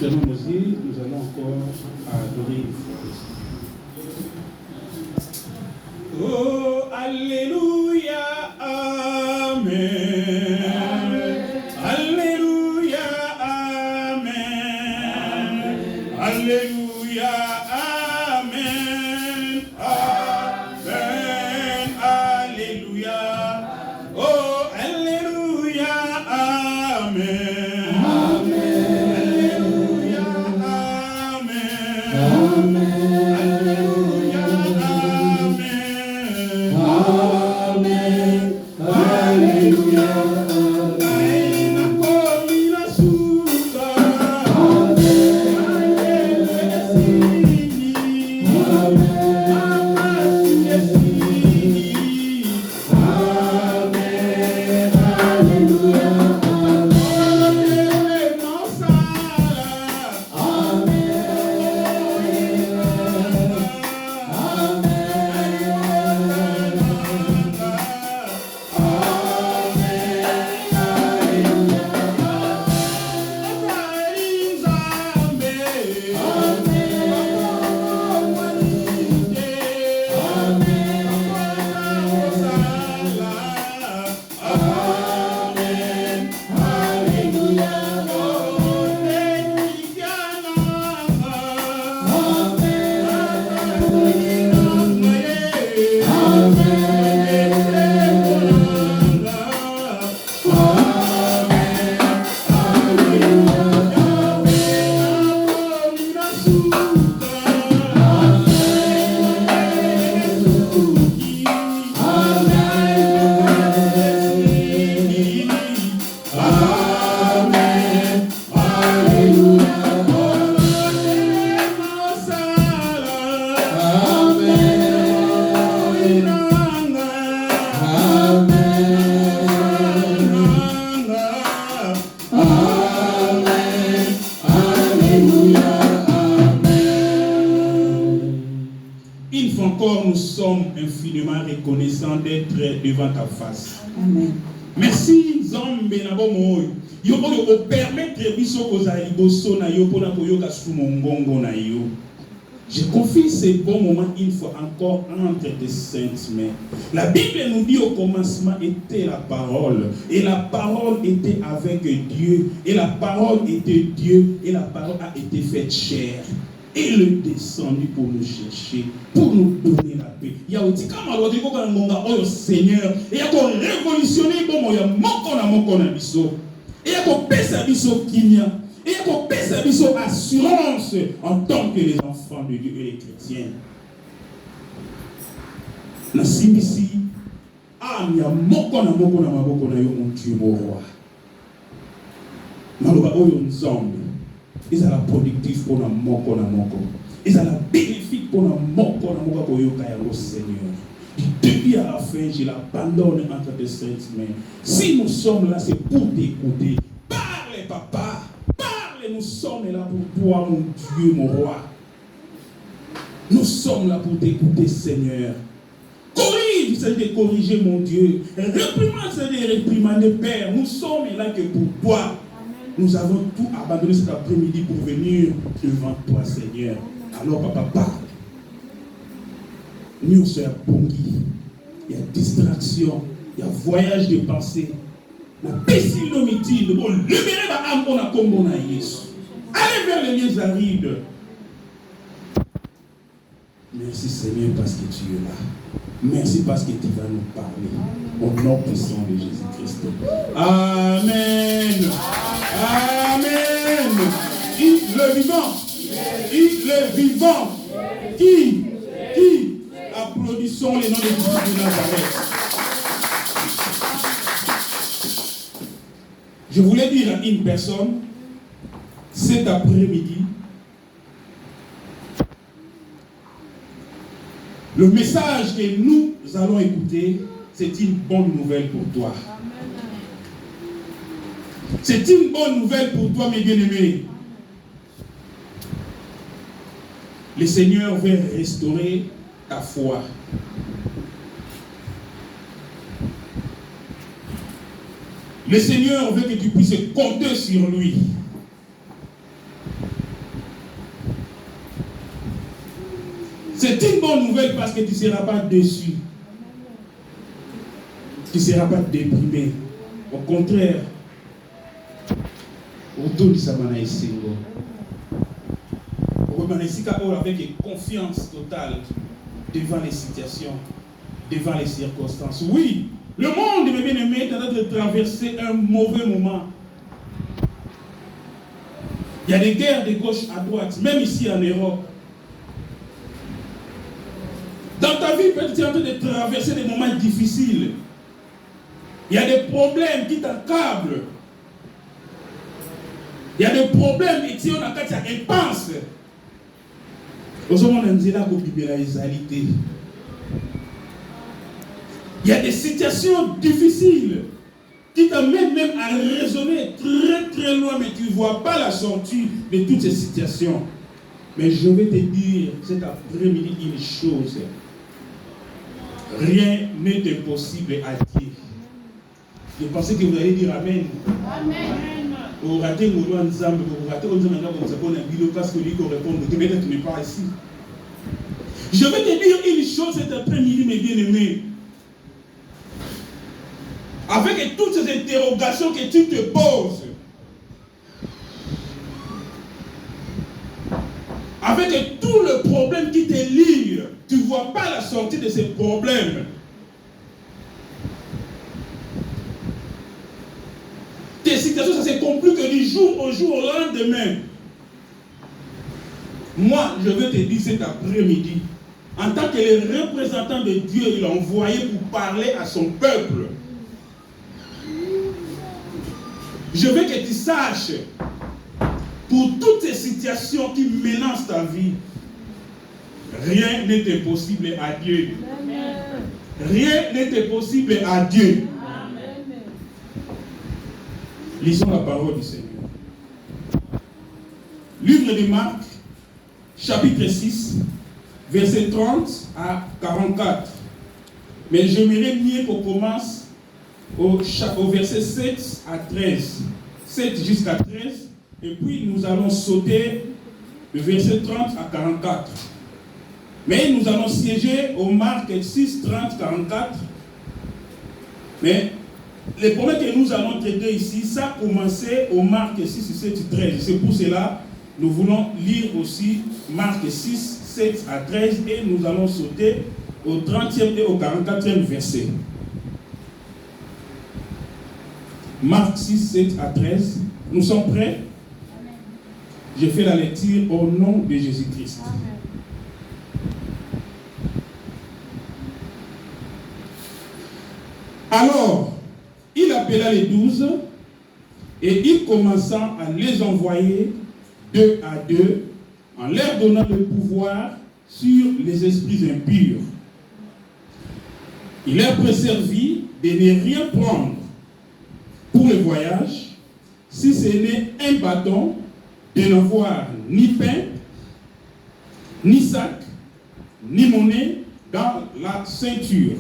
Fermons nos yeux, nous allons encore adorer une fois. Oh, Alléluia, Amen. Alléluia, Amen. Alléluia, Amen. Amen. Alléluia. Oh, Alléluia, Amen. Alléluia, Amen. Alléluia, Amen. Alléluia. Aina komina suka. Une fois encore, nous sommes infiniment reconnaissants d'être devant ta face. Amen. Merci, Zombe Nabomoy. Yo ko permettre biso kozali boso na yo pona koyoka sumongongo na yo. Je confie ces bons moments une fois encore entre tes saintes mains. La Bible nous dit au commencement était la parole. Et la parole était avec Dieu. Et la parole était Dieu. Et la parole a été faite chair. Et il est descendu pour nous chercher, pour nous donner la paix. Il y a aussi comme alors dit que Seigneur, et il y a qu'on révolutionner comme il y a mon biso. Et il y a qu'on paie sa biso kinya. Et il y a qu'on paie sa biso assurance en tant que les enfants de Dieu et les chrétiens. Na simbisi, il y a moko na maboko na yo mon Dieu mon roi. Maloba oyo nzambe. Ils sont productifs pour la moko. Ils sont bénéfiques pour la moko pour le Seigneur. Du début à la fin, je l'abandonne entre tes saintes mains. Si nous sommes là, c'est pour t'écouter. Parle, papa. Parle, nous sommes là pour toi, mon Dieu, mon roi. Nous sommes là pour t'écouter, Seigneur. Corrige, c'est de corriger, mon Dieu. Réprimande, c'est de réprimander, Père. Nous sommes là que pour toi. Nous avons tout abandonné cet après-midi pour venir devant toi, Seigneur. Alors, papa, parle. Nous sommes bongi. Il y a distraction. Il y a voyage de pensée. La pessimité, le bon, libérer ma âme pour la combo na Yesu. Allez vers les lieux arides. Merci, Seigneur, parce que tu es là. Merci parce que tu vas nous parler. Au nom puissant de Jésus-Christ. Amen. Amen. Il le vivant. Il le vivant. Qui applaudissons les noms de Jésus de Nazareth. Je voulais dire à une personne, cet après-midi, le message que nous allons écouter, c'est une bonne nouvelle pour toi. C'est une bonne nouvelle pour toi, mes bien-aimés. Le Seigneur veut restaurer ta foi. Le Seigneur veut que tu puisses compter sur lui. C'est une bonne nouvelle parce que tu ne seras pas déçu. Tu ne seras pas déprimé. Au contraire, autour de ça, avec confiance totale devant les situations, devant les circonstances. Oui, le monde, mes bien-aimés, est en train de traverser un mauvais moment. Il y a des guerres de gauche à droite, même ici en Europe. Dans ta vie, peut-être tu es en train de traverser des moments difficiles. Il y a des problèmes qui t'accablent. Il y a des problèmes et on a une impense. Il y a des situations difficiles qui t'amènent même à raisonner très très loin, mais tu ne vois pas la sortie de toutes ces situations. Mais je vais te dire cet après-midi une chose. Rien n'est impossible à Dieu. Je pensais que vous allez dire Amen. Amen. Vous ratez mon doigt ensemble, vous ratez mon doigt ensemble, parce que lui répond, peut-être tu n'es pas ici. Je vais te dire une chose cet après-midi, mes bien-aimés. Avec toutes ces interrogations que tu te poses, avec tout le problème qui te lie, tu ne vois pas la sortie de ces problèmes. Tes situations, ça se complique du jour au jour, au lendemain. Moi, je veux te dire cet après-midi, en tant que le représentant de Dieu, il l'a envoyé pour parler à son peuple. Je veux que tu saches, pour toutes ces situations qui menacent ta vie, rien n'est impossible à Dieu. Rien n'est impossible à Dieu. Lisons la parole du Seigneur. Livre de Marc, chapitre 6, verset 30 à 44. Mais j'aimerais mieux qu'on commence au verset 7 à 13. 7 jusqu'à 13. Et puis nous allons sauter le verset 30 à 44. Mais nous allons siéger au Marc 6, 30, 44. Mais les problèmes que nous allons traiter ici, ça a commencé au Marc 6, 7, 13. C'est pour cela que nous voulons lire aussi Marc 6, 7 à 13 et nous allons sauter au 30e et au 44e verset. Marc 6, 7 à 13. Nous sommes prêts? Je fais la lecture au nom de Jésus-Christ. Alors, il appela les 12 et il commença à les envoyer 2 à 2 en leur donnant le pouvoir sur les esprits impurs. Il leur presservit de ne rien prendre pour le voyage, si ce n'est un bâton, de n'avoir ni pain, ni sac, ni monnaie dans la ceinture,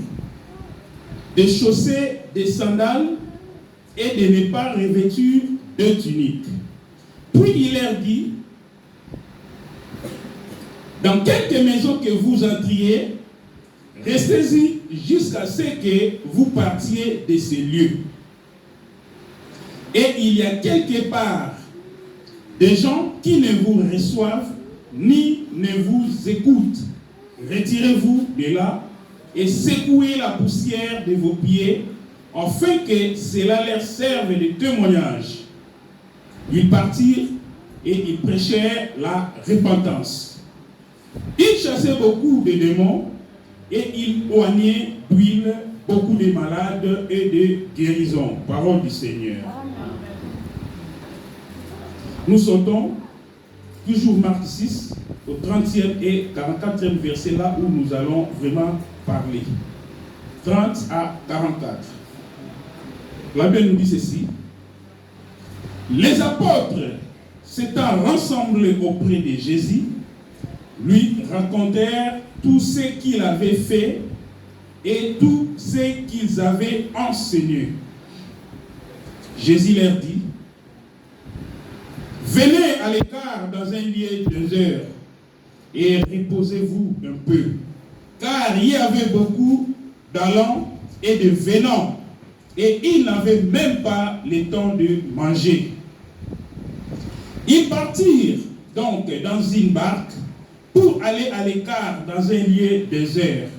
de chausser des sandales et de ne pas revêtir de tunique. Puis il leur dit, dans quelque maison que vous entriez, restez-y jusqu'à ce que vous partiez de ces lieux. Et il y a quelque part des gens qui ne vous reçoivent ni ne vous écoutent. Retirez-vous de là et secouez la poussière de vos pieds, afin que cela leur serve de témoignage. Ils partirent et ils prêchèrent la repentance. Ils chassaient beaucoup de démons et ils oignaient d'huile beaucoup de malades et de guérisons. Parole du Seigneur. Nous sautons toujours Marc 6 au 30e et 44e verset, là où nous allons vraiment parler. 30 à 44. La Bible nous dit ceci. Les apôtres s'étant rassemblés auprès de Jésus, lui racontèrent tout ce qu'il avait fait et tout ce qu'ils avaient enseigné. Jésus leur dit, venez à l'écart dans un lieu désert et reposez-vous un peu. Car il y avait beaucoup d'allants et de venants, et ils n'avaient même pas le temps de manger. Ils partirent donc dans une barque pour aller à l'écart dans un lieu désert.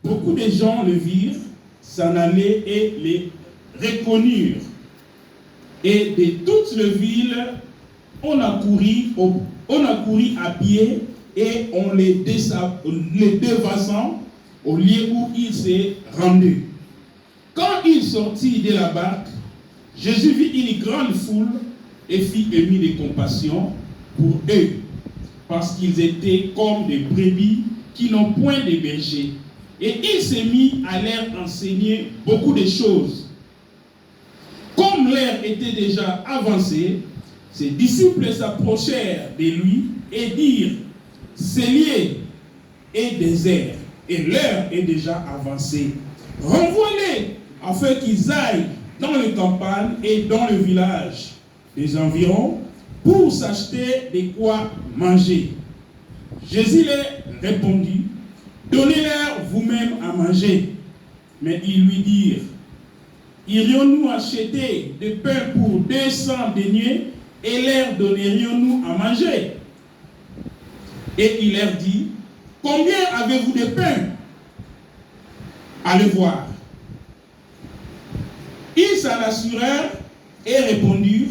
Beaucoup de gens le virent, s'en allaient et les reconnurent. Et de toute la ville, on a couru à pied et on les devançant au lieu où ils s'est rendu. Quand il sortit de la barque, Jésus vit une grande foule et fit ému de compassion pour eux, parce qu'ils étaient comme des brebis qui n'ont point de berger. Et il s'est mis à leur enseigner beaucoup de choses. Comme l'heure était déjà avancée, ses disciples s'approchèrent de lui et dirent, ce lieu est désert et l'heure est déjà avancée. Renvoie-les afin qu'ils aillent dans les campagnes et dans le village des environs pour s'acheter de quoi manger. Jésus leur répondit, donnez-leur vous-même à manger. Mais ils lui dirent, irions-nous acheter des pains pour 200 deniers et leur donnerions-nous à manger? Et il leur dit, combien avez-vous de pains? Allez voir. Ils s'en assurèrent et répondirent,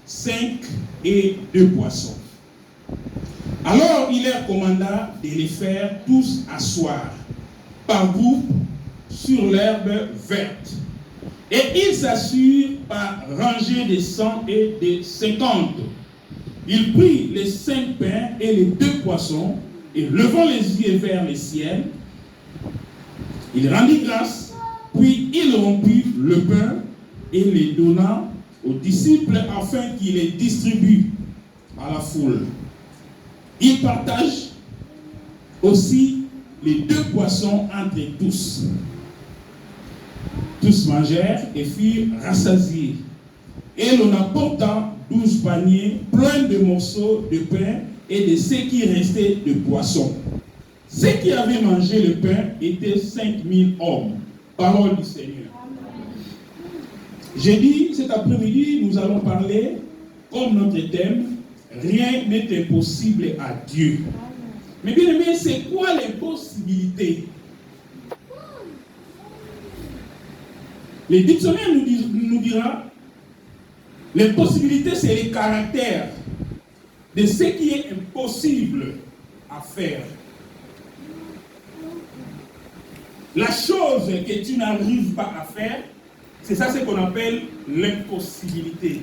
5 et 2 poissons. Alors il leur commanda de les faire tous asseoir, par groupe, sur l'herbe verte. Et ils s'assurent par rangées de 100 et de 50. Il prit les 5 pains et les 2 poissons, et levant les yeux vers le ciel, il rendit grâce, puis il rompit le pain et les donna aux disciples afin qu'ils les distribuent à la foule. Il partage aussi les 2 poissons entre tous. Tous mangèrent et furent rassasiés. Et l'on apporta 12 paniers pleins de morceaux de pain et de ce qui restait de poissons. Ceux qui avaient mangé le pain étaient 5000 hommes. Parole du Seigneur. J'ai dit, cet après-midi, nous allons parler, comme notre thème, rien n'est impossible à Dieu. Mais bien aimé, c'est quoi l'impossibilité? Le dictionnaire nous dira, l'impossibilité, c'est le caractère de ce qui est impossible à faire. La chose que tu n'arrives pas à faire, c'est ça ce qu'on appelle l'impossibilité.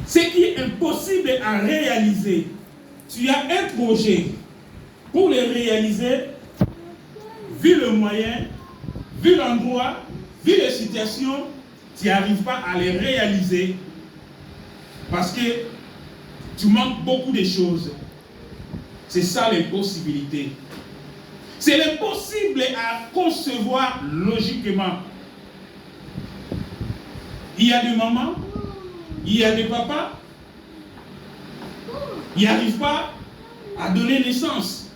Ce qui est impossible à réaliser, tu as un projet. Pour le réaliser, vu le moyen, vu l'endroit, vu les situations, tu n'arrives pas à les réaliser parce que tu manques beaucoup de choses. C'est ça l'impossibilité. C'est l'impossible à concevoir logiquement. Il y a des mamans, il y a des papas, ils n'arrivent pas à donner naissance.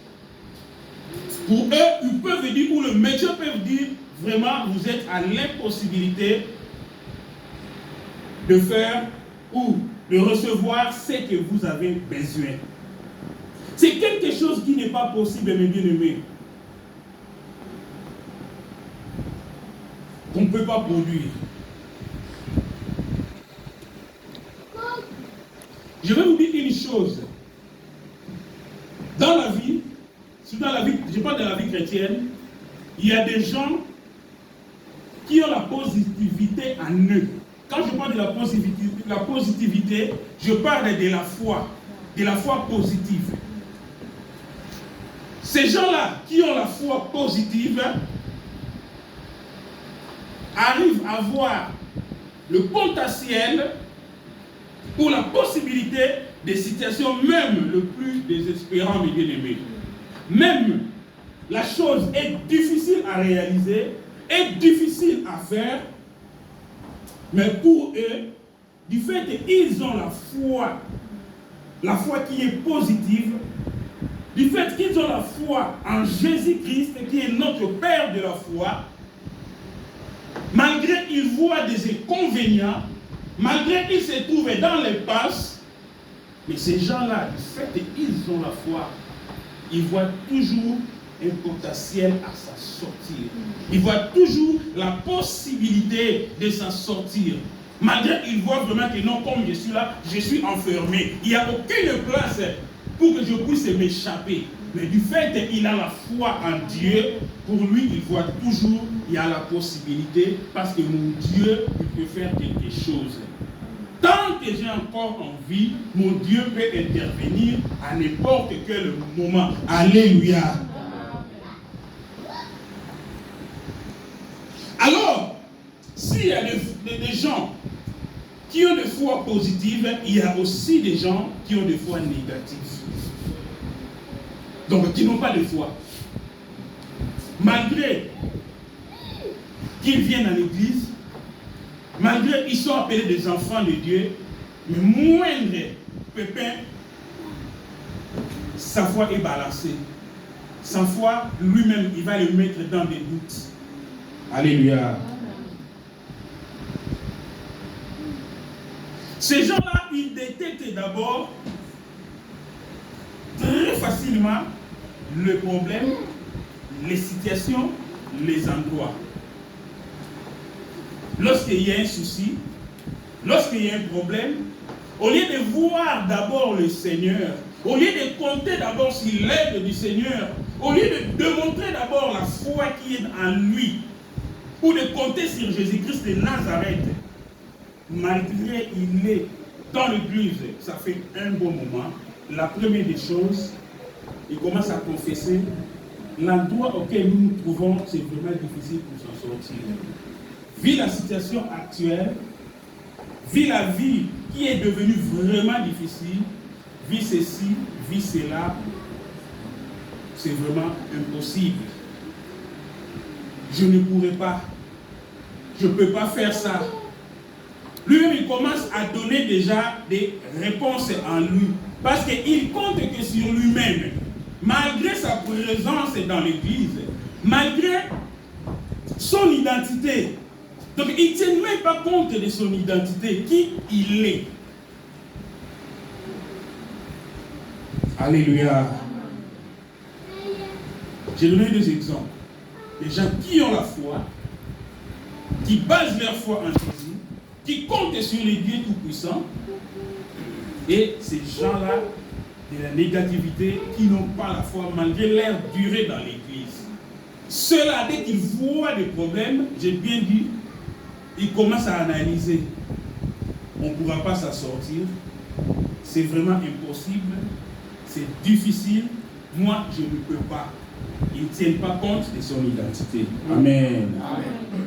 Pour eux, ils peuvent dire, ou le médecin peut dire, vraiment, vous êtes à l'impossibilité de faire ou de recevoir ce que vous avez besoin. C'est quelque chose qui n'est pas possible, mes bien-aimés. Qu'on ne peut pas produire. Je vais vous dire une chose. Dans la vie, surtout dans la vie, je parle de la vie chrétienne, il y a des gens qui ont la positivité en eux. Quand je parle de la positivité, je parle de la foi positive. Ces gens-là qui ont la foi positive arrivent à voir le potentiel ou la possibilité des situations, même le plus désespérant, mes bien-aimés. Même la chose est difficile à réaliser, est difficile à faire, mais pour eux, du fait qu'ils ont la foi qui est positive, du fait qu'ils ont la foi en Jésus-Christ, qui est notre Père de la foi, malgré qu'ils voient des inconvénients, malgré qu'ils se trouvent dans les passes, mais ces gens-là, du fait qu'ils ont la foi, ils voient toujours un potentiel à s'en sortir. Ils voient toujours la possibilité de s'en sortir. Malgré qu'ils voient vraiment que non, comme je suis là, je suis enfermé. Il n'y a aucune place pour que je puisse m'échapper. Mais du fait qu'il a la foi en Dieu, pour lui, il voit toujours, il y a la possibilité, parce que mon Dieu, il peut faire quelque chose. Tant que j'ai encore envie, mon Dieu peut intervenir à n'importe quel moment. Alléluia. Alors, s'il y a des gens qui ont des foi positives, il y a aussi des gens qui ont des foi négatives. Donc, qui n'ont pas de foi. Malgré qu'ils viennent à l'église, malgré qu'ils sont appelés des enfants de Dieu, mais moindre pépin, sa foi est balancée. Sa foi, lui-même, il va le mettre dans des doutes. Alléluia. Ces gens-là, ils détectent d'abord très facilement le problème, les situations, les endroits. Lorsqu'il y a un souci, lorsqu'il y a un problème, au lieu de voir d'abord le Seigneur, au lieu de compter d'abord sur l'aide du Seigneur, au lieu de démontrer d'abord la foi qui est en lui, ou de compter sur Jésus-Christ de Nazareth, malgré il est dans l'église, ça fait un bon moment, la première des choses, il commence à confesser, l'endroit auquel nous nous trouvons, c'est vraiment difficile pour s'en sortir. Vu la situation actuelle, vu la vie qui est devenue vraiment difficile, vu ceci, vu cela, c'est vraiment impossible. Je ne pourrais pas. Je ne peux pas faire ça. Lui-même, il commence à donner déjà des réponses en lui. Parce qu'il compte que sur lui-même, malgré sa présence dans l'église, malgré son identité. Donc, il ne tient même pas compte de son identité, qui il est. Alléluia. J'ai donné des exemples. Des gens qui ont la foi, qui basent leur foi en Jésus, qui comptent sur les dieux tout-puissants, et ces gens-là, de la négativité, qui n'ont pas la foi malgré leur durée dans l'église. Ceux-là, dès qu'ils voient des problèmes, j'ai bien dit, ils commencent à analyser. On ne pourra pas s'en sortir. C'est vraiment impossible. C'est difficile. Moi, je ne peux pas. Ils ne tiennent pas compte de son identité. Amen. Amen.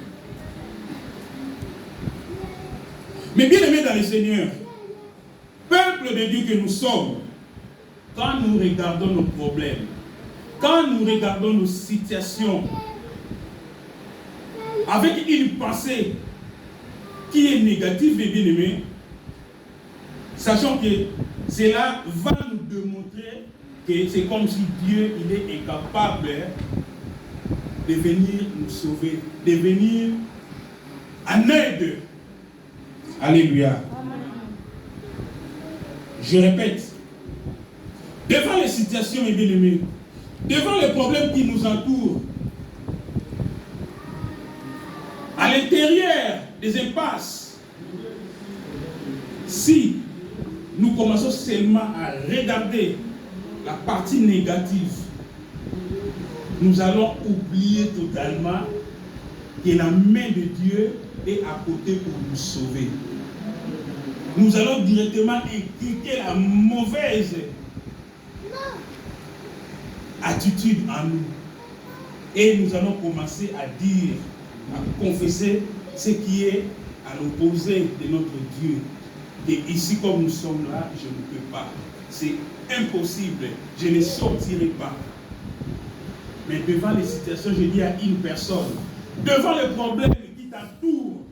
Mais bien aimés dans le Seigneur, peuple de Dieu que nous sommes, quand nous regardons nos problèmes, quand nous regardons nos situations, avec une pensée qui est négative, mes bien-aimés, sachant que cela va nous démontrer que c'est comme si Dieu il est incapable de venir nous sauver, de venir en aide. Alléluia. Je répète, devant les situations, mes bien-aimés, devant les problèmes qui nous entourent, à l'intérieur des impasses, si nous commençons seulement à regarder la partie négative, nous allons oublier totalement que la main de Dieu est à côté pour nous sauver. Nous allons directement inculquer la mauvaise attitude en nous. Et nous allons commencer à dire, à confesser ce qui est à l'opposé de notre Dieu. Et ici, comme nous sommes là, je ne peux pas. C'est impossible. Je ne sortirai pas. Mais devant les situations, je dis à une personne, devant les problèmes qui t'entourent,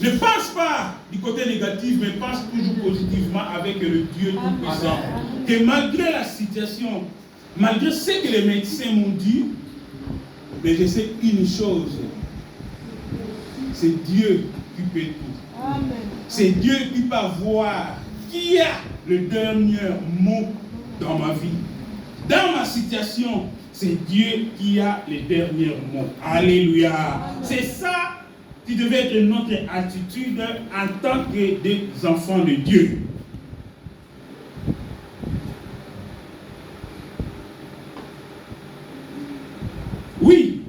Ne pense pas du côté négatif, mais pense toujours positivement avec le Dieu Tout-Puissant. Que malgré la situation, malgré ce que les médecins m'ont dit, mais je sais une chose, c'est Dieu qui peut tout. C'est Dieu qui peut voir qui a le dernier mot dans ma vie. Dans ma situation, c'est Dieu qui a les derniers mots. Alléluia. C'est ça qui devait être notre attitude en tant que des enfants de Dieu. Oui,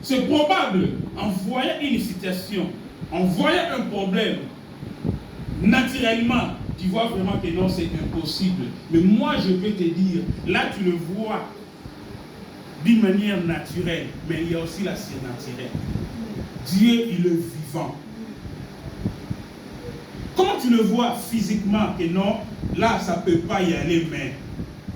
c'est probable, en voyant une situation, en voyant un problème, naturellement, tu vois vraiment que non, c'est impossible. Mais moi, je peux te dire, là, tu le vois d'une manière naturelle, mais il y a aussi la surnaturelle. Dieu, il est vivant. Comment tu le vois physiquement que non, là, ça ne peut pas y aller, mais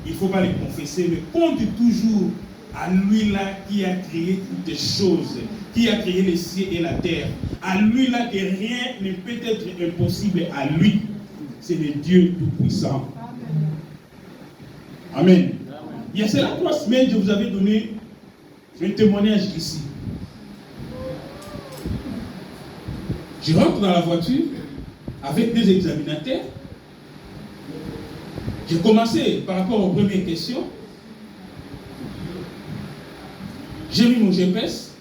il ne faut pas les confesser, mais compte toujours à lui là qui a créé toutes les choses, qui a créé les cieux et la terre. À lui là que rien ne peut être impossible à lui. C'est le Dieu Tout-Puissant. Amen. Il y a cela 3 semaines, je vous avais donné un témoignage ici. Je rentre dans la voiture avec 2 examinateurs. J'ai commencé par rapport aux premières questions. J'ai mis mon GPS.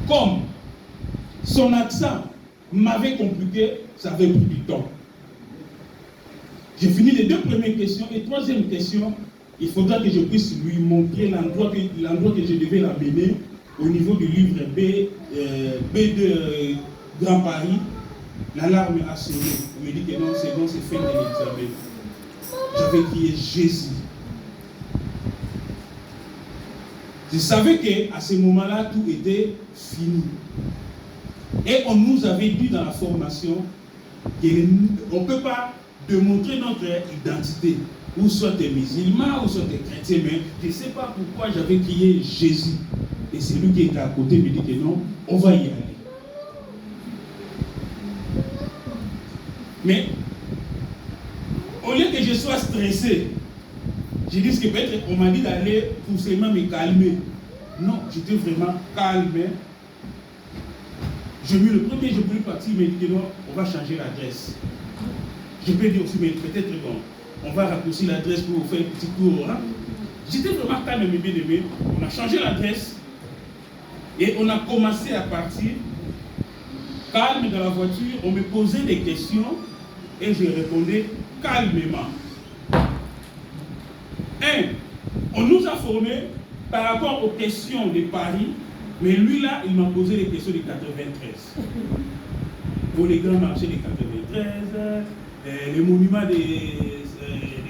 Comme son accent m'avait compliqué, ça avait pris du temps. J'ai fini les 2 premières questions et 3e question, il faudra que je puisse lui montrer l'endroit que je devais l'amener au niveau du livre B de Grand Paris. L'alarme a sonné. On me dit que non, c'est bon, c'est fin de l'examen. J'avais crié Jésus. Je savais qu'à ce moment-là, tout était fini. Et on nous avait dit dans la formation qu'on ne peut pas démontrer notre identité. Ou soit des musulmans, ou soit des chrétiens. Mais je ne sais pas pourquoi j'avais crié Jésus. Et celui qui était à côté me dit que non, on va y aller. Mais, au lieu que je sois stressé, je dis que peut-être on m'a dit d'aller pour seulement me calmer. Non, j'étais vraiment calme. J'ai mis le premier, je voulais partir, mais il dit que non, on va changer l'adresse. Je peux dire aussi, mais peut-être bon, on va raccourcir l'adresse pour vous faire un petit tour. Hein? J'étais vraiment calme, mes bien-aimés. On a changé l'adresse et on a commencé à partir. Calme dans la voiture, on me posait des questions et je répondais calmement. On nous a formés par rapport aux questions de Paris, mais lui là, il m'a posé les questions de 93. Pour les grands marchés de 93, les monuments de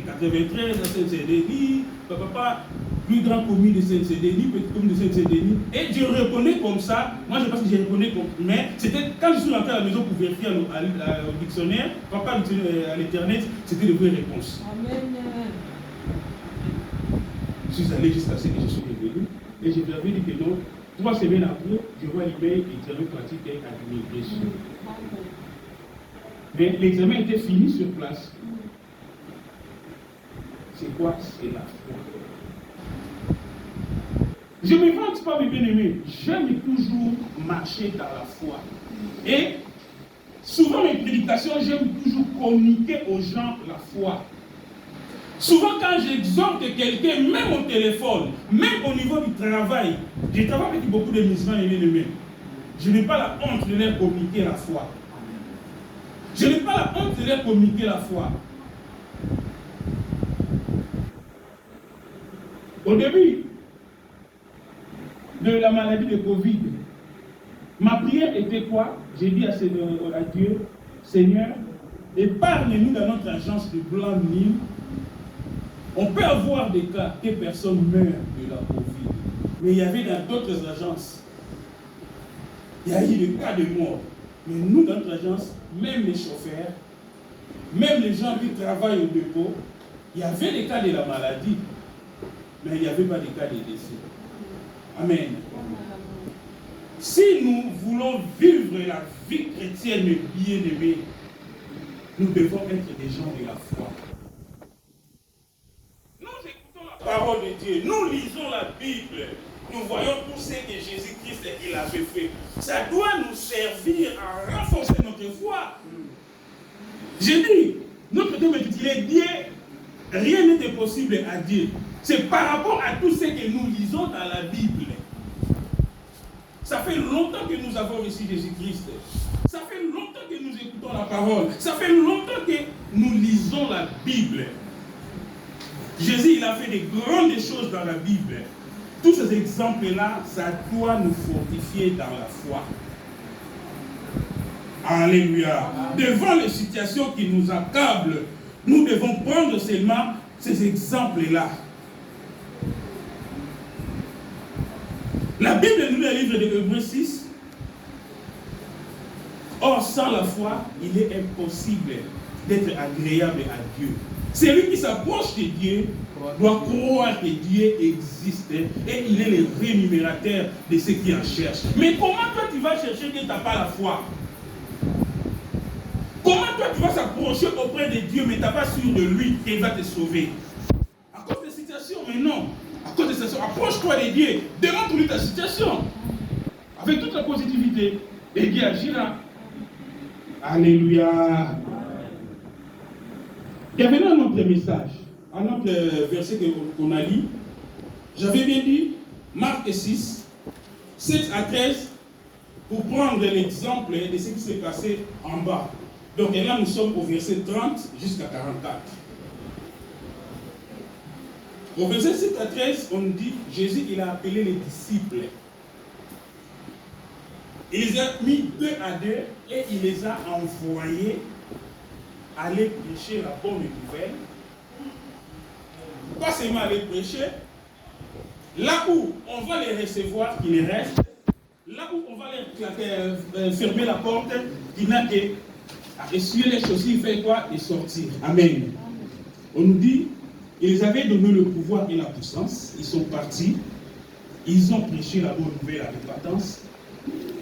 93 à Saint-Denis, papa, plus grand commis de Saint-Denis, petit commis de Saint-Denis. Et je répondais comme ça. Moi, je pense que je répondais comme. Mais c'était quand je suis rentré à la maison pour vérifier au dictionnaire, papa à l'internet, c'était de vraies réponses. Amen. Je suis allé jusqu'à ce que je suis revenu et je lui avais dit que non, 3 semaines après, je vois l'email examen pratique à l'immigration. Mais l'examen était fini sur place. C'est quoi? C'est la foi. Je ne me vante pas, mes bien-aimés. J'aime toujours marcher dans la foi. Et souvent, mes prédications, j'aime toujours communiquer aux gens la foi. Souvent, quand j'exhorte quelqu'un, même au téléphone, même au niveau du travail, je travaille avec beaucoup de musulmans et bien-aimés. Je n'ai pas la honte de leur communiquer la foi. Je n'ai pas la honte de leur communiquer la foi. Au début de la maladie de Covid, ma prière était quoi? J'ai dit à Dieu, Seigneur, épargne-nous dans notre agence de Blanc-Nil. On peut avoir des cas que personne meurt de la Covid. Mais il y avait dans d'autres agences, il y a eu des cas de mort. Mais nous, dans notre agence, même les chauffeurs, même les gens qui travaillent au dépôt, il y avait des cas de la maladie, mais il n'y avait pas de cas de décès. Amen. Si nous voulons vivre la vie chrétienne bien-aimée, nous devons être des gens de la foi. Nous écoutons la parole de Dieu, nous lisons la Bible, nous voyons tout ce que Jésus-Christ il a fait. Ça doit nous servir à renforcer notre foi. J'ai dit, notre Dieu il est Dieu, rien n'était possible à dire. C'est par rapport à tout ce que nous lisons dans la Bible. Ça fait longtemps que nous avons reçu Jésus-Christ. Ça fait longtemps que nous écoutons la parole. Ça fait longtemps que nous lisons la Bible. Jésus, il a fait de grandes choses dans la Bible. Tous ces exemples-là, ça doit nous fortifier dans la foi. Alléluia. Devant les situations qui nous accablent, nous devons prendre seulement ces exemples-là. La Bible nous dit le livre de Hébreux 6. Or, sans la foi, il est impossible d'être agréable à Dieu. Celui qui s'approche de Dieu doit croire que Dieu existe et il est le rémunérateur de ceux qui en cherchent. Mais comment toi tu vas chercher que tu n'as pas la foi? Comment toi tu vas s'approcher auprès de Dieu mais tu n'as pas sûr de lui qu'il va te sauver? À cause des situations, mais non. À cause de cette situation, approche-toi de Dieu, demande-lui ta situation. Avec toute la positivité, et Dieu agira. Alléluia. Il y avait là un autre message, un autre verset qu'on a lu. J'avais bien dit, Marc 6, 7 à 13, pour prendre l'exemple de ce qui s'est passé en bas. Donc là, nous sommes au verset 30 jusqu'à 44. Au verset 7 à 13, on nous dit, Jésus, il a appelé les disciples. Il les a mis 2 à 2 et il les a envoyés aller prêcher la bonne nouvelle. Pas seulement aller prêcher, là où on va les recevoir, qu'ils restent, là où on va les fermer la porte, qu'il n'a qu'à essuyer les chaussures, il fait quoi? Et sortir. Amen. On nous dit, ils avaient donné le pouvoir et la puissance, ils sont partis, ils ont prêché la bonne nouvelle à répétence,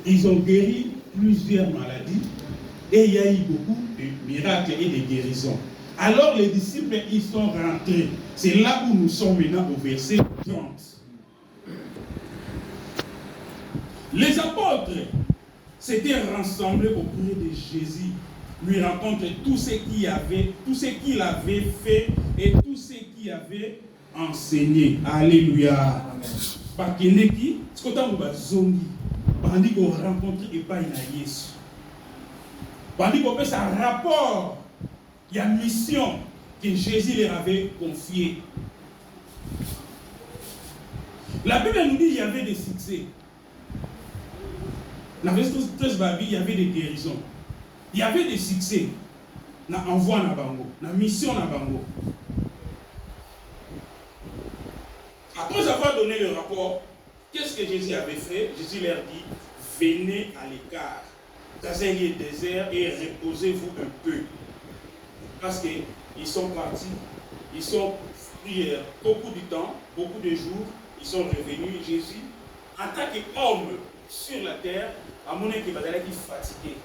ils ont guéri plusieurs maladies, et il y a eu beaucoup de miracles et de guérisons. Alors les disciples, ils sont rentrés. C'est là où nous sommes maintenant au verset 30. Les apôtres s'étaient rassemblés auprès de Jésus, lui racontent tout ce qu'il avait fait et tout ce qu'il avait enseigné. Alléluia. Bakeneki, ce qu'on a zongi, bandit qu'on rencontre et pas une Yesu. Bandit qu'on fait un rapport, il y a une mission que Jésus leur avait confiée. La Bible nous dit qu'il y avait des succès. Dans le verset 13, il y avait des guérisons. Il y avait des succès. Dans l'envoi na bango, dans la mission na bango. Après avoir donné le rapport, qu'est-ce que Jésus avait fait? Jésus leur dit, venez à l'écart, dans un lieu désert et reposez-vous un peu. Parce qu'ils sont partis, ils sont pris beaucoup de temps, beaucoup de jours, ils sont revenus. Jésus, en tant qu'homme sur la terre, à mon avis, il va être fatigué.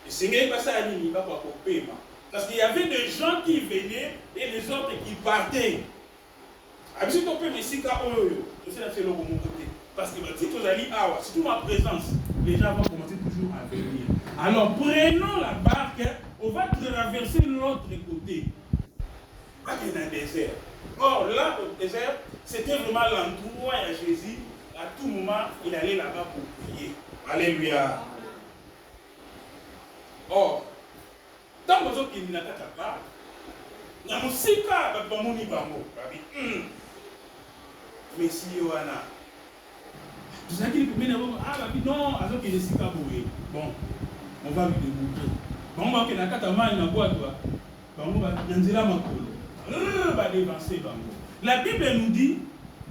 Et c'est même pas ça, il va pas couper. Parce qu'il y avait des gens qui venaient et les autres qui partaient. Si tu peux me dire je sais la faire de mon côté. Parce que si tu as dit, si tu ma présence, les gens vont commencer toujours à venir. Alors prenons la barque, on va traverser l'autre côté. Pas qu'il y a un désert. Or là, au désert, c'était vraiment l'endroit à Jésus. À tout moment, il allait là-bas pour prier. Alléluia. Or, tant que vous avez n'a pas, il y a un sika qui moni bango. Mais si Yohana, vous savez qu'il peut non, alors qu'il est sika boué. Bon, on va lui démontrer. Bon, on va que la katama ina boîte toi. Bango va nzela makolo. Va dévancer bango. La Bible nous dit,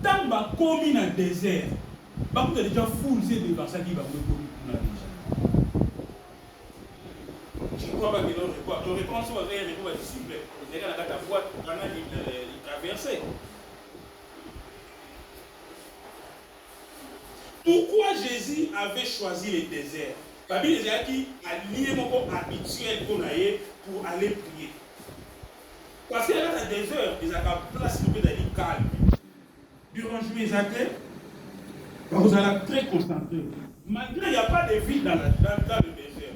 tant que commis dans le désert, beaucoup de gens foulent ces dévancés qui va commis dans le désert. Je ne crois pas que nos réponses sont des réponses disciples. Les gars, dans ta boîte, on a traversé. Tout Pourquoi Jésus avait choisi le désert? La Bible dit qu'il a lié mon corps habituel pour aller prier. Parce qu'il y a un désert, il y a une place pour aller calme. Durant le jour, vous allez être très concentré. Malgré il n'y a pas de vie dans le désert.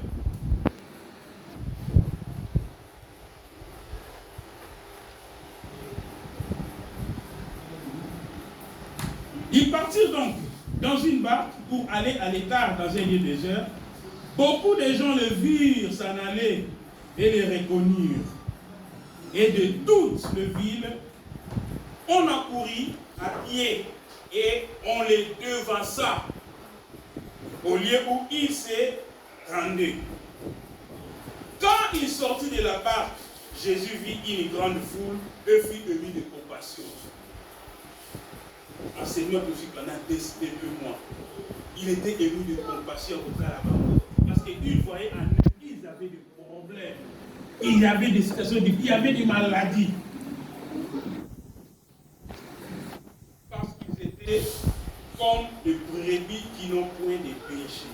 Ils partirent donc dans une barque pour aller à l'écart dans un lieu désert. Beaucoup de gens le virent s'en aller et le reconnurent. Et de toute la ville, on a couru à pied et on les devança au lieu où ils se rendaient. Quand il sortit de la barque, Jésus vit une grande foule et fut ému de compassion. Enseignant aussi pendant 2 mois. Il était ému de compassion au Calabamba. Parce qu'il voyait en eux qu'ils avaient des problèmes. Il y avait des situations, il y avait des maladies. Parce qu'ils étaient comme des brebis qui n'ont point de péché.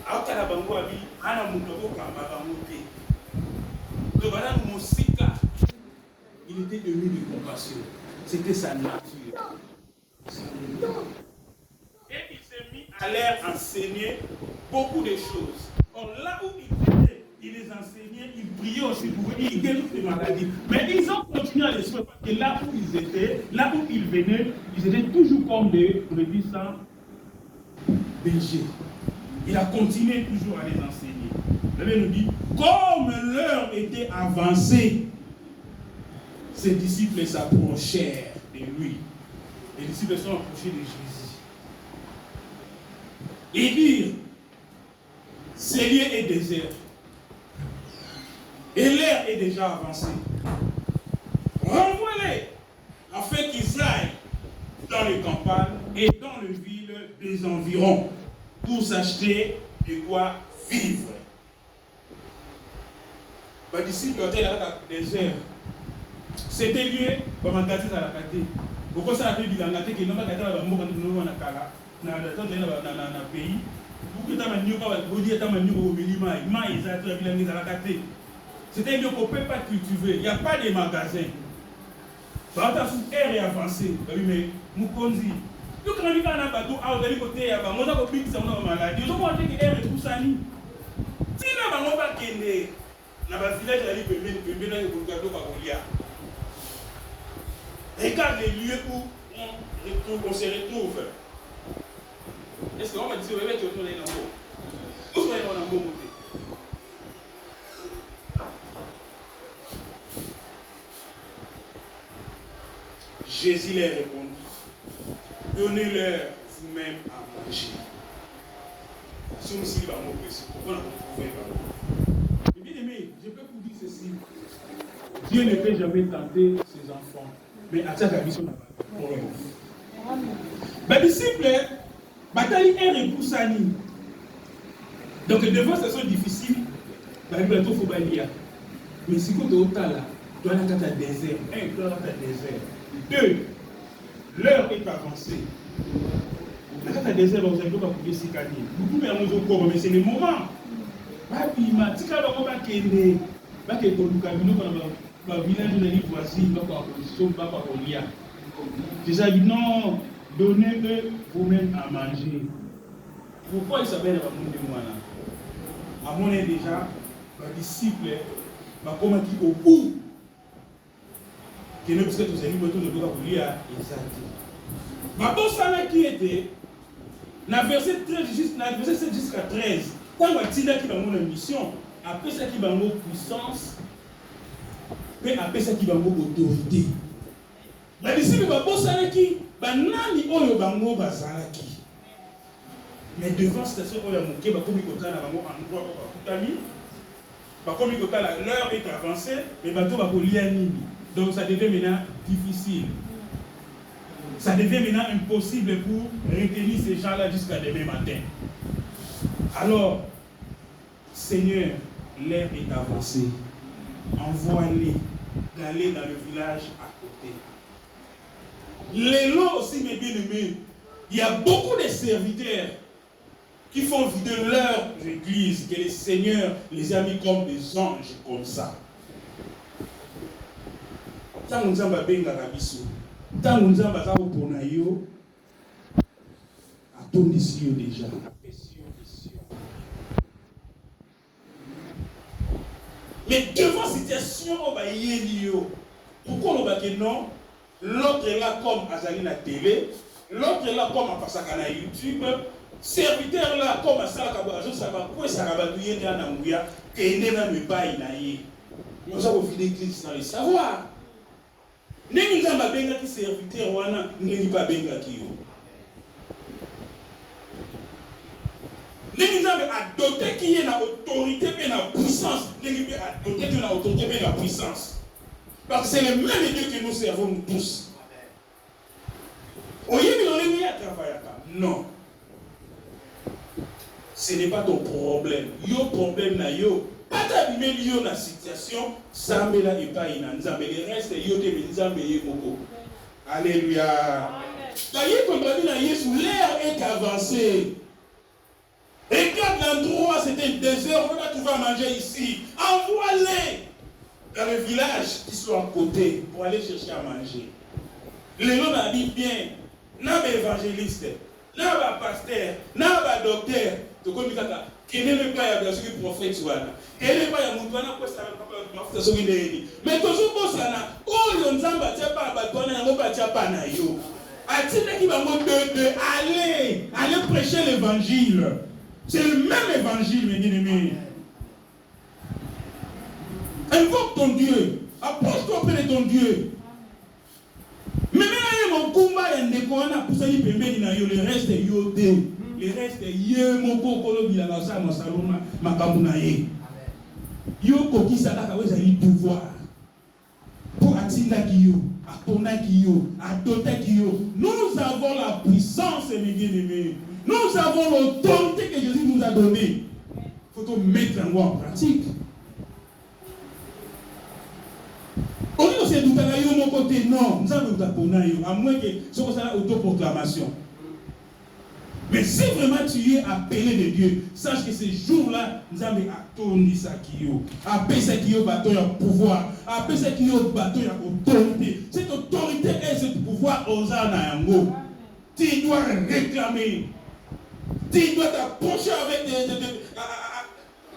Alors Calabamba dit, Ana Moutoko Kamaramote. Le Banan Mosika, il était ému de compassion. C'était sa nature. Et il s'est mis à leur enseigner beaucoup de choses. Or, là où il était, il les enseignait, il priait aussi pour eux, il guérit des maladies. Mais ils ont continué à les soigner parce que là où ils étaient, là où ils venaient, ils étaient toujours comme des brebis sans berger. Il a continué toujours à les enseigner. La Bible nous dit, comme l'heure était avancée, ses disciples s'approchèrent de lui. Les disciples sont approchés de Jésus. Et dirent, ce lieu est désert. Et l'heure est déjà avancée. Renvoie-les, afin qu'ils aillent dans les campagnes et dans les villes des environs pour s'acheter de quoi vivre. Les disciples étaient dans le désert. C'était lieu pour m'engager à la carte. Pourquoi ça a fait bilan? Que nous avons gagné la mort quand nous avons dans le pays. Pour que c'était lieu qu'on ne peut pas cultiver. Il n'y a pas de magasins. Par contre, l'air est avancé. Mais Mukonzi. Nous, quand on dit qu'on a un bateau, on a côté, on a un peu de maladie. On a dit que l'air est tout sani. Si on a un village, on a un village qui est regarde les lieux où on se retrouve. Est-ce qu'on va dire que vous avez retourné dans le monde? Où est-ce qu'on est dans le monde? Jésus leur répondit, donnez-leur vous-même à manger. Si nous sommes dans mon péché, pourquoi on ne peut pas? Bien aimé, je peux vous dire ceci. Dieu ne peut jamais tenter ses enfants. Mais à chaque mission, on a pas. Les disciples, bataille est repoussani. Donc, devant cette situation difficile, il faut balayer. Mais si vous êtes au temps là, tu as un désert. Un, tu as un désert. Deux, l'heure est avancée. Quand tu as un désert, vous avez pas pouvoir s'y gagner. Vous pouvez aller au corps, mais c'est le moment. Si vous avez le village de l'île voisine, Jésus dit non, donnez-le vous-même à manger. Pourquoi il s'appelle Ramon? À mon avis déjà, les disciples, comme qui au bout, qui ne peut pas tous les livres, tous les livres pour lire, ça qui était, dans le verset 7 jusqu'à 13, quand on a dit qu'il va avoir une mission, après ça qui va avoir puissance, mais après ça qui va avoir autorité. Les disciples vont savoir qui banani oyo bango bazalaki. Mais devant cette situation oyo moké ba komi kotala bango endroit ko bakutami. Ba komi kotala l'heure est avancée mais bato ba kolia nini. Donc ça devient maintenant difficile. Ça devient maintenant impossible pour retenir ces gens-là jusqu'à demain matin. Alors, Seigneur, l'heure est avancée. Envoie-les d'aller dans le village à côté. Les lots aussi, mes bien-aimés, Il y a beaucoup de serviteurs qui font vider leur église, que les seigneurs les a mis comme des anges comme ça. Tant nous avons benga rabiso, tant nous avons bazao ponayo, attendez-y déjà. Mais devant cette situation, on va y aller. Pourquoi on va dire non? L'autre est là comme Azali na télé, l'autre est là comme à Pasaka na YouTube, serviteur là comme à Salakaba, ça va quoi ça va douiller dans la mouya, et n'est même pas inaïe. Nous avons vu l'église dans les savoirs. Nous avons benga qui serviteur wana, n'est pas benga qui yo. Nous avons adopté qui est la autorité et la puissance. Nous avons adopté qui est la autorité et la puissance. Parce que c'est le même Dieu que nous servons nous tous. Non. Ce n'est pas ton problème. Yo problème na yo. Pas t'abîmer yo na situation. Ça me la et pas inanza. Mais le reste yo te benza meye moko. Alléluia. D'ailleurs, quand on dit na Yesu, l'air est avancé. Regarde l'endroit, c'était un désert. On va trouver à manger ici. Envoie-les dans le village qui sont à côté pour aller chercher à manger. Les gens habitent bien. N'a pas évangéliste, n'a pas pasteur, n'a pas docteur. Tu connais ça? Quel n'est pas le prophète Souana? Quel n'est pas le Moutouana pour ça? Mais toujours pour ça, oh, on n'a pas bâtonné, on n'a pas naïo. A-t-il qui va monter allez prêcher l'évangile? C'est le même évangile, mes bien-aimés. Invoque ton Dieu. Approche-toi auprès de ton Dieu. Mais maintenant, mon combat est indécollable pour ça, le reste est yodé. Le reste est yé, mon coco, il a lancé mon salon, ma kamounaye. Yo, koki, ça a eu pouvoir. Pour attirer Kiyo, à tourner Kiyo, à doter Kiyo. Nous avons la puissance, mes bien-aimés. Nous avons l'autorité que Jésus nous a donnée. Il faut mettre en pratique. On dit que c'est tout à mon côté, non, nous avons à moins que ce soit autoproclamation. Mais si vraiment tu es appelé de Dieu, sache que ces jours-là, nous avons attendu ça qui est. Appelé ça qui est au bateau, il y a pouvoir. Appelé ça qui est au bateau, il y a autorité. Cette autorité et ce pouvoir aux anayango. Tu dois réclamer. Tu dois t'approcher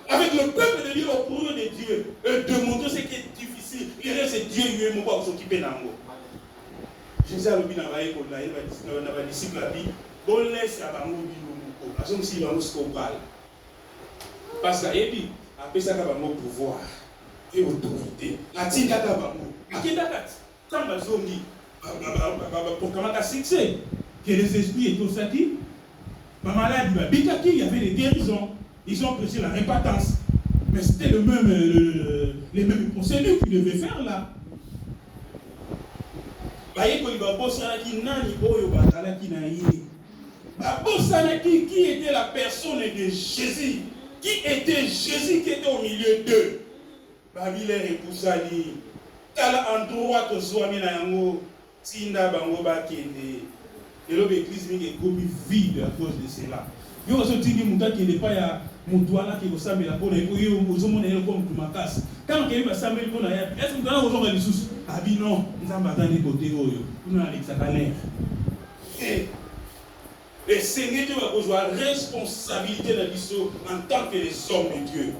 avec le peuple de Dieu au nom de Dieu. Et démontrer ce qui est difficile. Il reste Dieu lui-même pour s'occuper d'ango. Jésus a dit dans la disciple a dit, bon laisse à Bango Bilomoko. Parce que si Bango se parle. Parce qu'il dit, après ça, Bango pouvoir et autorité. La tika Bango. À qui d'accord? Quand Bango dit, pour comment tu as succès, que les esprits et tout ça dit, ma maladie, il y avait des guérisons. Ils ont prêché la répatance. Mais c'était les mêmes procédures qu'ils devaient faire là. Qui était la personne de Jésus? Qui était Jésus qui était au milieu d'eux? Babilère et Poussani. Tel endroit que soit mis dans yango, Tinda Bango Bakende. Et l'église est vide à cause de cela. Il y a aussi des gens qui n'est pas à Moutouana qui est la bonne et qui est comme Tumakas. Quand il y a Samuel Bona, est-ce que nous avons des sous? Ah, non, nous avons des côtés. Nous avons des salaires. Et le Seigneur va avoir la responsabilité de l'issue en tant que les hommes de Dieu.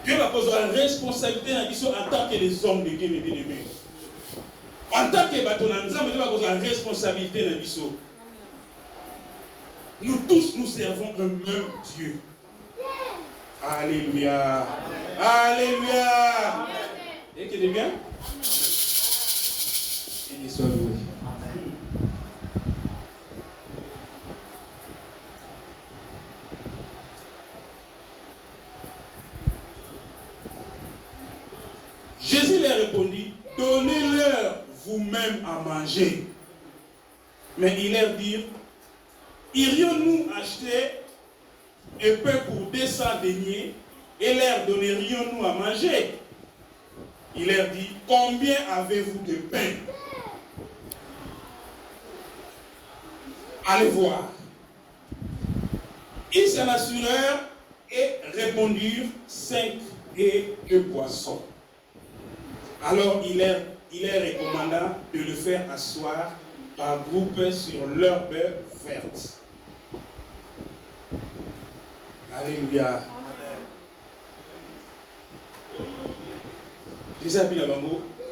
Dieu va avoir la responsabilité de l'issue en tant que les hommes de Dieu, mes bien-aimés. En tant que bâton, Dieu va avoir la responsabilité de l'issue. Nous tous, nous servons un même Dieu. Alléluia. Alléluia. Et que c'est bien? Et soit loué. Jésus leur répondit, donnez-leur vous-même à manger. Mais il leur dit, irions-nous acheter un peu pour 200 deniers et leur donnerions-nous à manger? Il leur dit, combien avez-vous de pain? allez voir. Ils s'en assurèrent et répondirent 5 et 2 poissons. Alors il leur recommanda de le faire asseoir par groupe sur l'herbe verte. Alléluia.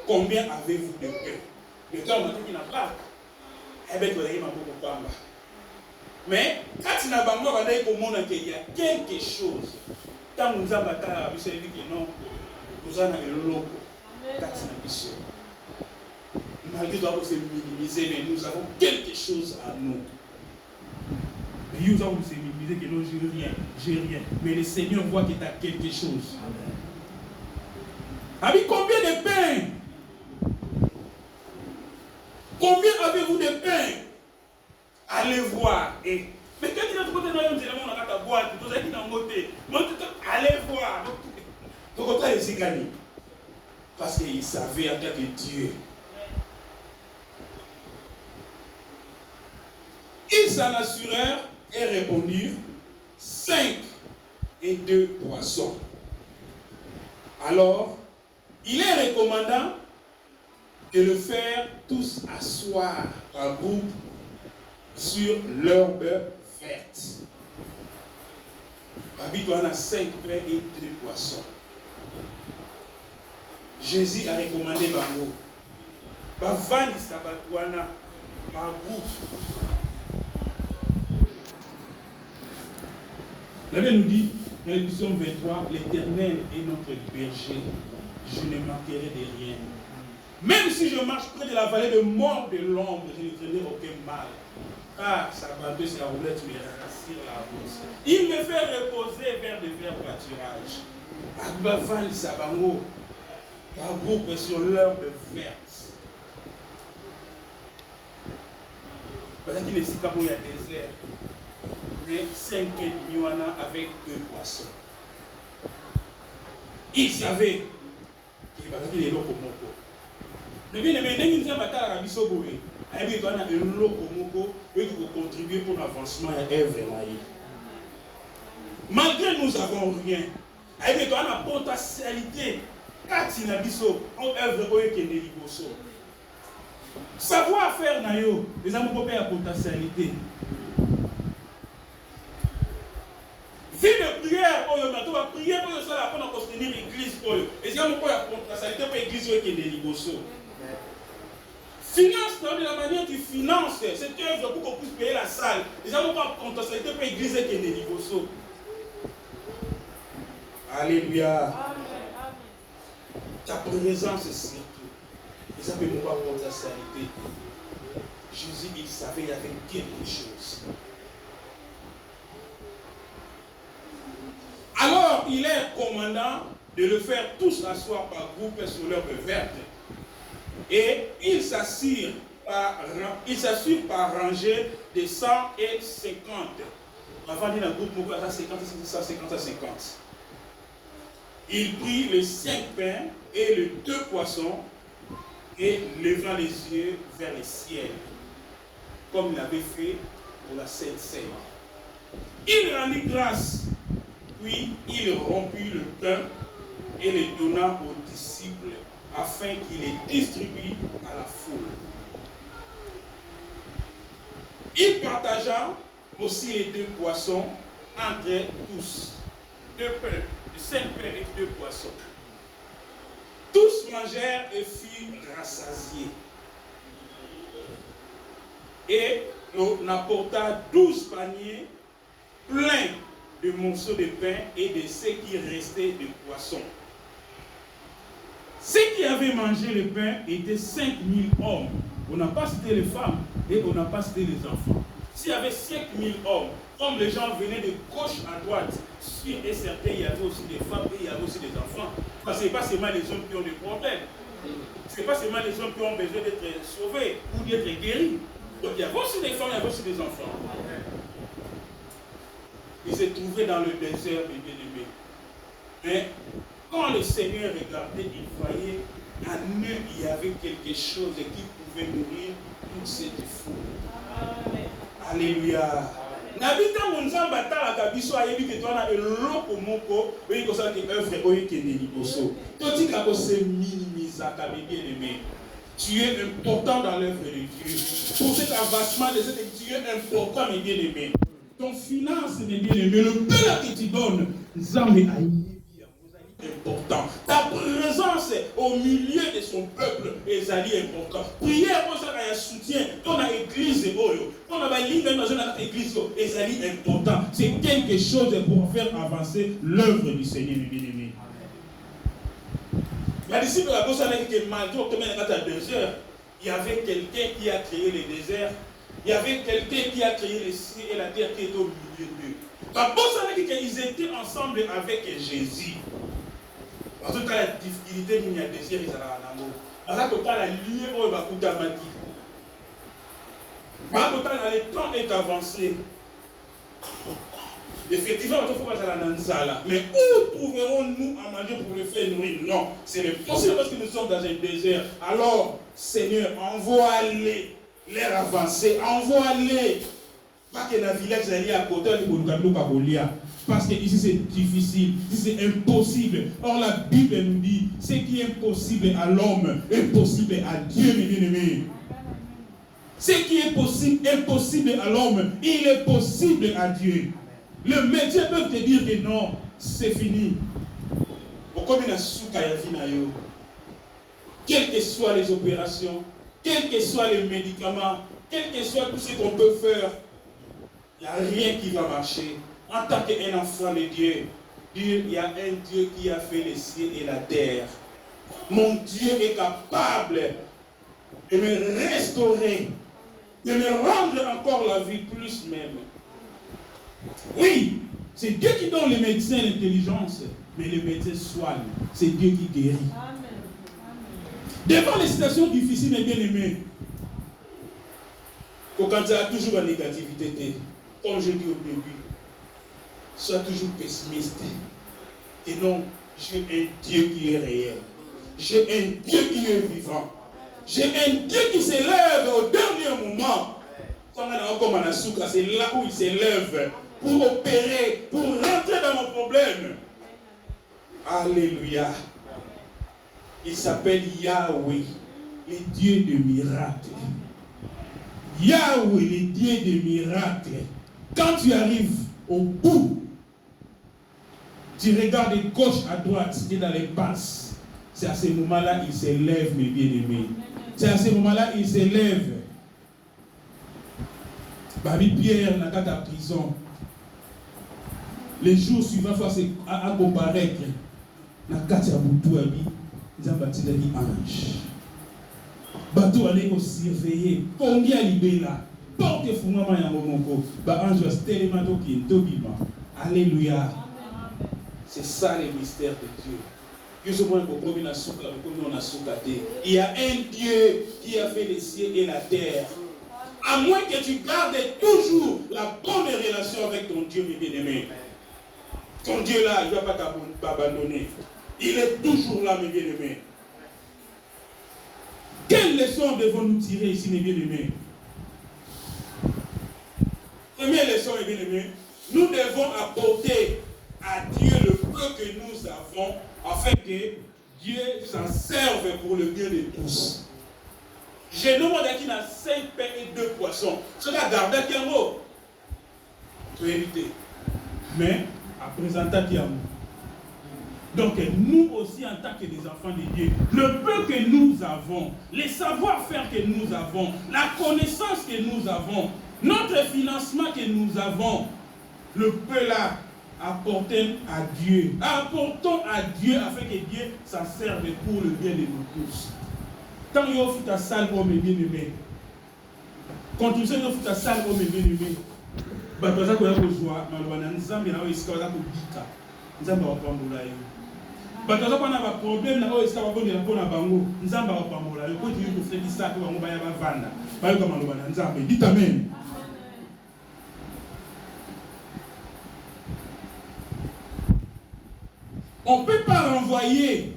Combien avez-vous de pain? Le temps où il n'a pas. Mais quand il n'a pas, il y a quelque chose. Quand nous avons dit que non, nous avons un logo. Malgré tout, c'est minimisé, mais nous avons quelque chose à nous. Mais nous avons minimisé que non, j'ai rien. Mais le Seigneur voit que tu as quelque chose. Avec combien de pain? Combien avez-vous de pain? Allez voir. Mais quand il a trouvé dans la boîte, allez voir. Donc, on est gagné. Parce qu'il savait en tant que Dieu. Ils s'en assurèrent et répondirent 5 et 2 poissons. Alors, il est recommandant de le faire tous asseoir par groupe sur l'herbe verte. Habitué à 5 pains et 2 poissons. Jésus a recommandé Bango. Bavani Sabatouana, par groupe. La Bible nous dit, dans l'édition 23, l'Éternel est notre berger. Je ne manquerai de rien. Même si je marche près de la vallée de mort de l'ombre, je ne craindrai aucun mal. Ah, ça va deux, c'est la roulette, mais rassure la bourse. Il me fait reposer vers de verts pâturages. Agbavan Sabango, par groupe sur l'herbe verte. Parce qu'il est si comme il y a désert. Mais 5 Miwana avec 2 poissons. Il savait qu'il est là pour moi. Mais bien, il n'y a pas de bisoboé. Il y a un locomoko qui contribuer pour l'avancement et l'œuvre. Malgré nous n'avons rien. Il y a une potentialité. Quand il y a biso, on œuvre qui est négocié. Savoir faire, les amis ont une potentialité. Vie de prière, on va prier pour ça, pour soutenir l'église. Et si on a une potentialité pour l'église qui est négociée. Finance, de la manière tu finances cette œuvre pour qu'on puisse payer la salle. Les gens n'ont pas de potentialité pour l'église qui est négociée. Alléluia. Ta présence est surtout. Les gens n'ont pas de potentialité. Jésus, il savait qu'il y avait quelque chose. Alors, il est commandant de le faire tous asseoir par groupe sur l'herbe verte. Et il s'assure par rangée de 100 et 50. Avant de dire un groupe, 50, 150 à 50. Il prit les 5 pains et les 2 poissons et levant les yeux vers le ciel, comme il avait fait pour la Sainte Seine. Il rendit grâce, puis il rompit le pain et le donna aux disciples afin qu'il les distribue à la foule. Il partagea aussi les 2 poissons entre tous. 2 pains, 5 pains et 2 poissons. Tous mangèrent et furent rassasiés. Et on apporta 12 paniers pleins de morceaux de pain et de ce qui restait de poissons. Ceux qui avaient mangé le pain étaient 5000 hommes. On n'a pas cité les femmes et on n'a pas cité les enfants. S'il y avait 5000 hommes, comme les gens venaient de gauche à droite, sûr et certain, il y avait aussi des femmes et il y avait aussi des enfants. Parce que ce n'est pas seulement les hommes qui ont des problèmes. Ce n'est pas seulement les hommes qui ont besoin d'être sauvés ou d'être guéris. Donc il y avait aussi des femmes, il y avait aussi des enfants. Ils se trouvaient dans le désert, les bien-aimés. Mais quand le Seigneur regardait, il voyait en eux, il y avait quelque chose qui pouvait nourrir toute cette foule. Alléluia. Nabita monzamba tala kabiso ayebi ke twana eloko moko oyi kosala ke œuvre oyi kende liboso. Totika ko se minimiser ka bien aimé. Tu es important dans l'œuvre de Dieu. Pour cet avancement de cette tu es important mes bien aimé. Ton finance mes bien aimé, le peu que tu donnes, Nzambe ayebi important. Ta présence au milieu de son peuple est important. Prière pour ça qu'il y a soutien. Dans l'église, on a dans l'église, est important. C'est quelque chose pour faire avancer l'œuvre du Seigneur, mes bien-aimés. La disciple a posé que malgré au 2 heures, il y avait quelqu'un qui a créé le désert. Il y avait quelqu'un qui a créé les cieux et la terre qui est au milieu d'eux. La posé qu'ils étaient ensemble avec Jésus. Parce que la difficulté il y a désir ils allaient en amour. Parce que la ligne où va coûter mati. Parce que le temps est avancé. Effectivement, il faut pas aller dans la mais où trouverons-nous à manger pour le faire nourrir? Non, c'est impossible parce que nous sommes dans un désert. Alors, Seigneur, envoie-les, les avancer, envoie-les. Pas que dans le village d'aller à côté de parce que ici c'est difficile, ici c'est impossible. Or la Bible nous dit, ce qui est impossible à l'homme est possible à Dieu, mes bien-aimés. Ce qui est possible, impossible à l'homme, il est possible à Dieu. Le médecin peut te dire que non, c'est fini. Quelles que soient les opérations, quels que soient les médicaments, quel que soit tout ce qu'on peut faire, il n'y a rien qui va marcher. En tant qu'un enfant de Dieu, il y a un Dieu qui a fait les cieux et la terre. Mon Dieu est capable de me restaurer, de me rendre encore la vie plus même. Oui, c'est Dieu qui donne les médecins l'intelligence, mais les médecins soignent. C'est Dieu qui guérit. Amen. Devant les situations difficiles, mes bien-aimés, quand il y a toujours la négativité, comme je dis au début, sois toujours pessimiste. Et non, j'ai un Dieu qui est réel. J'ai un Dieu qui est vivant. J'ai un Dieu qui s'élève au dernier moment. C'est là où il s'élève pour opérer, pour rentrer dans nos problèmes. Alléluia. Il s'appelle Yahweh, le Dieu de miracles. Yahweh, le Dieu de miracles. Quand tu arrives au bout, tu regardes de gauche à droite, tu es dans les passes. C'est à ce moment-là qu'il s'élève, mes bien-aimés. C'est à ce moment-là qu'il s'élève. Babi Pierre n'a qu'à ta prison. Les jours suivants, il faut à comparaître. N'a qu'à ta boutou, ils ont bâti des anges. Bateau allait au surveiller. Combien libé là? Porte fumama ya momoko. Ba ange va tellement qui est tobima. Alléluia. C'est ça le mystère de Dieu. Il y a un Dieu qui a fait les cieux et la terre. À moins que tu gardes toujours la bonne relation avec ton Dieu, mes bien-aimés. Ton Dieu là, il ne va pas t'abandonner. Il est toujours là, mes bien-aimés. Quelle leçon devons-nous tirer ici, mes bien-aimés? Première leçon, mes bien-aimés, nous devons apporter à Dieu le peu que nous avons, afin que Dieu s'en serve pour le bien de tous. J'ai demandé qu'il y a 5 pains et 2 poissons. Cela garde un mot. Tu peux éviter. Mais, à présenter qui a mot. Donc, nous aussi, en tant que des enfants de Dieu, le peu que nous avons, les savoir-faire que nous avons, la connaissance que nous avons, notre financement que nous avons, le peu là, apportons à Dieu. Apportons à Dieu afin que Dieu s'en serve pour le bien de nous tous. Quand il y a ta salle pour mes bien-aimés, quand tu sais que ta salle pour mes bien-aimés, bah tu vas avoir joie, mais on a un zambé là où il se casse pour bika, zambé va prendre là. Bah tu vas avoir un problème là où il se casse pour la bonne bango, zambé va prendre là. Quand tu veux faire ça, tu vas avoir un vanda, bah tu vas avoir un zambé. Dites amen. On ne peut pas renvoyer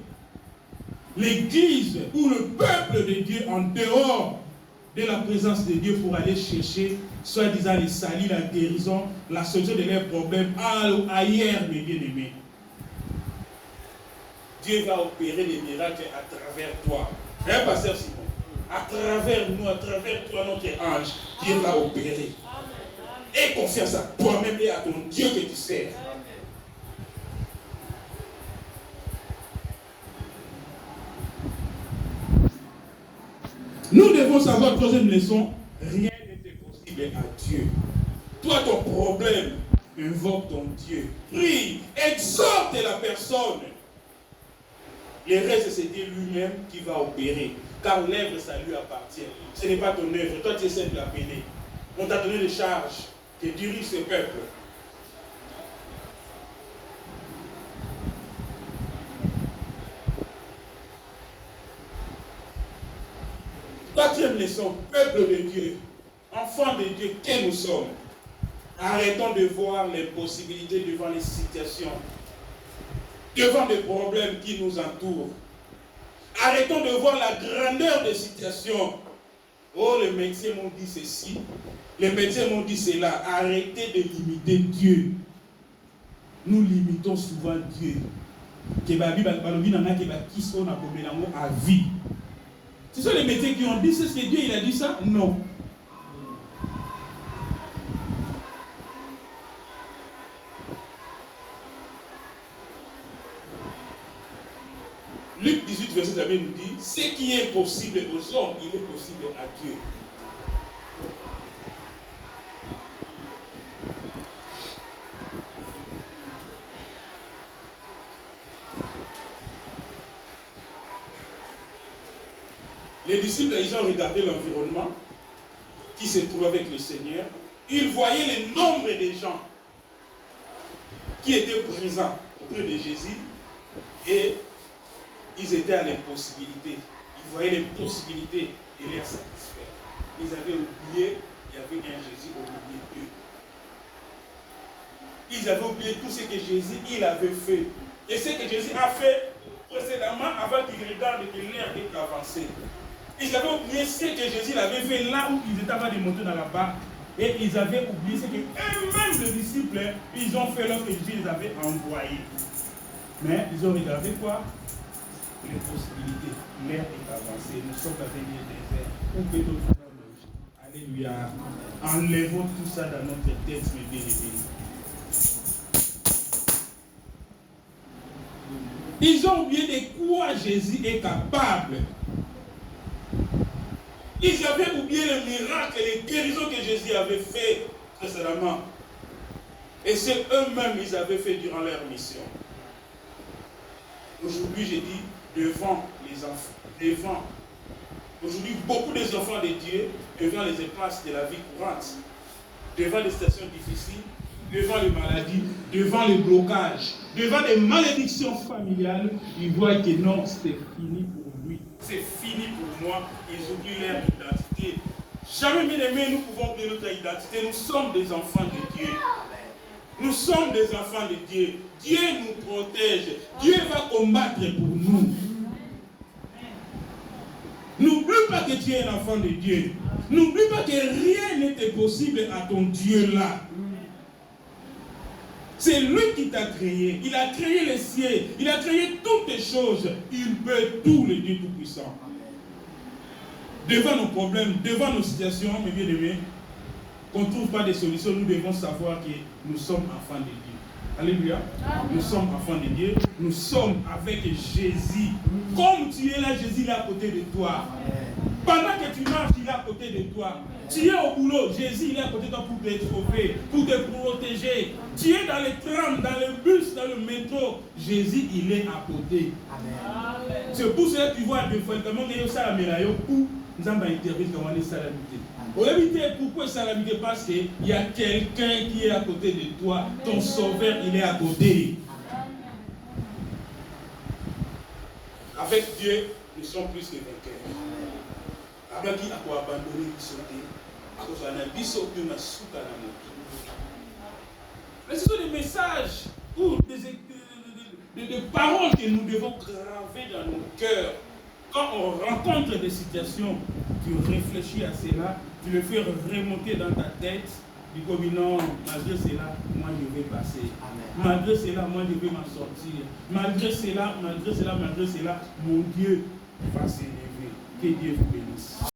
l'Église ou le peuple de Dieu en dehors de la présence de Dieu pour aller chercher, soi-disant, les salis, la guérison, la solution de leurs problèmes ailleurs, mes bien-aimés. Dieu va opérer des miracles à travers toi. Hein, pasteur Simon? À travers nous, à travers toi, notre ange, Dieu va opérer. Aie confiance à toi-même et à ton Dieu que tu sers. Nous devons savoir, troisième leçon, rien n'est impossible à Dieu. Toi, ton problème, invoque ton Dieu. Prie, exhorte la personne. Le reste, c'est Dieu lui-même qui va opérer. Car l'œuvre, ça lui appartient. Ce n'est pas ton œuvre. Toi, tu essaies de l'appeler. On t'a donné des charges. Tu diriges ce peuple. Quatrième leçon, peuple de Dieu, enfants de Dieu, que nous sommes. Arrêtons de voir les possibilités devant les situations, devant les problèmes qui nous entourent. Arrêtons de voir la grandeur des situations. Oh, les médecins m'ont dit ceci, les médecins m'ont dit cela. Arrêtez de limiter Dieu. Nous limitons souvent Dieu. À vie. Ce sont les médecins qui ont dit, c'est ce que Dieu il a dit ça? Non. Luc 18, verset 1 nous dit, ce qui est possible aux hommes, il est possible à Dieu. Les disciples, ils ont regardé l'environnement qui se trouvait avec le Seigneur. Ils voyaient le nombre de gens qui étaient présents auprès de Jésus et ils étaient à l'impossibilité. Ils voyaient les possibilités de les satisfaire. Ils avaient oublié, il y avait un Jésus au milieu d'eux. Ils avaient oublié tout ce que Jésus il avait fait. Et ce que Jésus a fait précédemment avant qu'ils regardent que l'heure est avancée. Ils avaient oublié ce que Jésus avait fait là où ils étaient avant de monter dans la barque. Et ils avaient oublié ce que eux-mêmes, les disciples, ils ont fait lorsque Jésus les avait envoyés. Mais ils ont regardé quoi? Les possibilités. L'air est avancé. Nous sommes dans un lieu désert. Où peut-on manger? Alléluia. Enlevons tout ça dans notre tête, mes bien-aimés. Ils ont oublié de quoi Jésus est capable. Ils avaient oublié les miracles et les guérisons que Jésus avait fait précédemment. Et c'est eux-mêmes qu'ils avaient fait durant leur mission. Aujourd'hui, j'ai dit, devant les enfants, devant. Aujourd'hui, beaucoup des enfants de Dieu, devant les impasses de la vie courante, devant les situations difficiles, devant les maladies, devant les blocages, devant les malédictions familiales, ils voient que non, c'est fini pour lui. C'est fini pour moi. Ils oublient leur identité. Jamais, bien aimés, nous pouvons oublier notre identité. Nous sommes des enfants de Dieu. Nous sommes des enfants de Dieu. Dieu nous protège. Dieu va combattre pour nous. N'oublie pas que tu es un enfant de Dieu. N'oublie pas que rien n'était possible à ton Dieu là. C'est lui qui t'a créé. Il a créé les cieux. Il a créé toutes les choses. Il peut tout, le Dieu Tout-Puissant. Devant nos problèmes, devant nos situations, mes bien-aimés, qu'on ne trouve pas de solutions, nous devons savoir que nous sommes enfants de Dieu. Alléluia. Nous sommes enfants de Dieu. Nous sommes avec Jésus. Comme tu es là, Jésus est à côté de toi. Pendant que tu marches, il est à côté de toi. Tu es au boulot, Jésus il est à côté de toi pour te sauver, pour te protéger. Tu es dans les trams, dans le bus, dans le métro, Jésus il est à côté. Amen. C'est pour cela que tu vois des fois, comment il y a ça pour nous avons intervenir comment les salamités. Vous savez pourquoi salamité? Parce qu'il y a quelqu'un qui est à côté de toi, ton sauveur il est à côté. Avec Dieu, nous sommes plus que vainqueurs. Avec qui a abandonné sauter. Mais ce sont des messages ou des paroles que nous devons graver dans nos cœurs quand on rencontre des situations tu réfléchis à cela, tu le fais remonter dans ta tête. Du coup, non, malgré cela, moi je vais passer. Amen. Malgré cela, moi je vais m'en sortir. Malgré cela, mon Dieu va s'élever. Que Dieu vous bénisse.